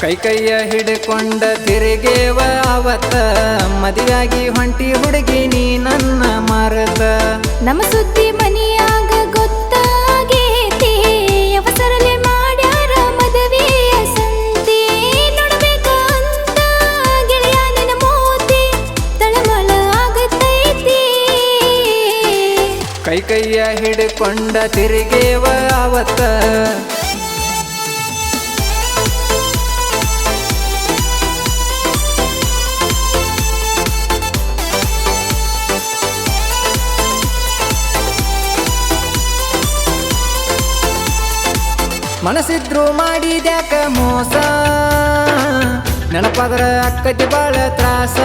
ಕೈಯ ಹಿಡ್ಕೊಂಡ ತಿರುಗೇವ ಅವತ್ತ ಮದುವೆಯಾಗಿ ಹೊಂಟಿ ಹುಡುಗಿ ನೀ ನನ್ನ ಮರದ ನಮ್ಮ ಸುದ್ದಿ ಮನಿಯಾಗ ಗೊತ್ತಾಗೇತಿ ಅವಸರಲೆ ಮಾಡ್ಯಾರ ಮದುವೆಯ ಸಂತಿ ನೋಡ್ಬೇಕ ಅಂತ ಗೆಳೆಯ ನಿನ್ನ ಮೋತಿ ತಳಮಳ ಆಗತೈತಿ ಕೈಯ ಹಿಡ್ಕೊಂಡ ತಿರುಗೇವ ಅವತ್ತ ಮನಸ್ಸಿದ್ರು ಮಾಡಿದ್ಯಾಕ ಮೋಸ ನೆನಪಾದ್ರ ಅಕ್ಕತಿ ಬಾಳ ತ್ರಾಸ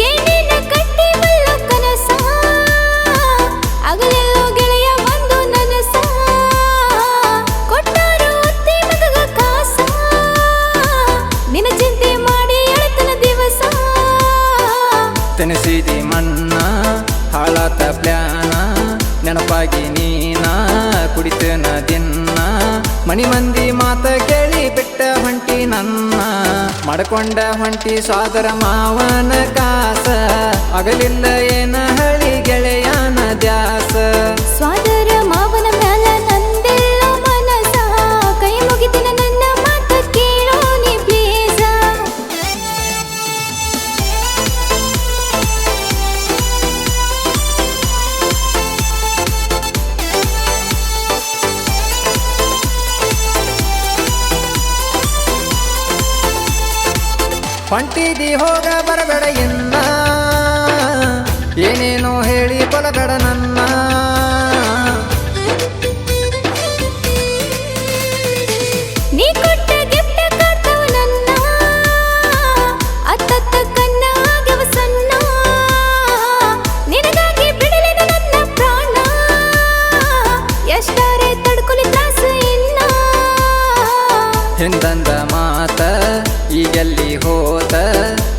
ಏನೇನ ಕಟ್ಟಿವಲ್ಲ ಕನಸ ಆಗಲೆಲ್ಲೋ ಗೆಳೆಯ ಬಂದು ನನಸ ಕೊಟ್ಟಾರು ಅತ್ತಿ ಮಗಗ ಕಾಸ ನಿನ್ನ ಚಿಂತೆ ಮಾಡಿ ಎಳತನ ದಿವಸ ತೆನಸಿದಿ ಮಣ್ಣ ಹಾಳಾತ ಪ್ಲಾನ ನೆನಪಾಗಿ ನೀನ ಕುಡಿತನ ದಿನ್ನ ಮನಿ ಮಂದಿ ಮಾತ ಕೇಳಿ ಬಿಟ್ಟ ಹೊಂಟಿ ನನ್ನ ಮಾಡ್ಕೊಂಡ ಹೊಂಟಿ ಸೋದರ ಮಾವನ ಕಾಸ ಆಗಲಿಲ್ಲ ಏನ ಹಳಿ ಗೆಳೆಯನ ದ್ಯಾಸ ಸ್ವಾದರ ಮಾವನ ಮ್ಯಾಲ ನಂದೆಲ್ಲ ಮನಸ ಕೈ ಮುಗಿತಿನ ನನ್ನ ಮಾತ ಕೇಳೋ ನೀ ಪ್ಲೀಸ ಹೊಂಟಿದಿ ಹೋಗ ಬರಬೇಡ ಇನ್ನ ಏನೇನೋ ಹೇಳಿ ಕೊಲಬೇಡ ನನ್ನ ನೀ ಕೊಟ್ಟ ಗಿಫ್ಟ್ ಕಾಡ್ತಾವ ನನ್ನ ಅತ್ತತ್ತ ಕನ್ನ ಆಗ್ಯವ ಸಣ್ಣ ನಿನಗಾಗಿ ಬಿಡಲಿನ ನನ್ನ ಪ್ರಾಣ ಎಷ್ಟಾರೆ ತಡ್ಕೊಲಿ ತ್ರಾಸ ಇನ್ನ ಹಿಂದಂದ ಮಾತ ಈಗೆಲ್ಲಿ ಹೋತ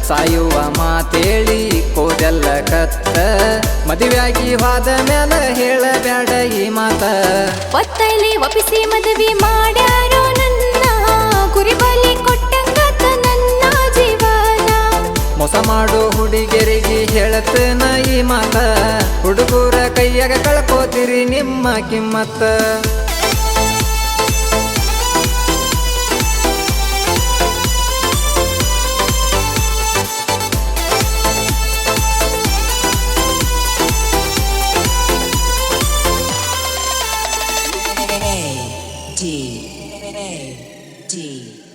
ಸಾಯುವ ಮಾತೇಳಿ ಕೋದೆಲ್ಲ ಕತ್ತ ಮದುವೆಯಾಗಿ ಹೋದ ಮ್ಯಾಲ ಹೇಳಬೇಡ ಈ ಮಾತ ಒತ್ತೈಲಿ ಒಪ್ಪಿಸಿ ಮದುವೆ ಮಾಡ್ಯಾರೋ ನನ್ನ ಗುರಿ ಬಲಿ ಕೊಟ್ಟಂಗಾತ ನನ್ನ ಜೀವನ ಮೋಸ ಮಾಡೋ ಹುಡುಗಿಯರಿಗೆ ಹೇಳತನ ಈ ಮಾತ ಹುಡುಗರ ಕೈಯಾಗ ಕಳ್ಕೋತೀರಿ ನಿಮ್ಮ ಕಿಮ್ಮತ್ತ D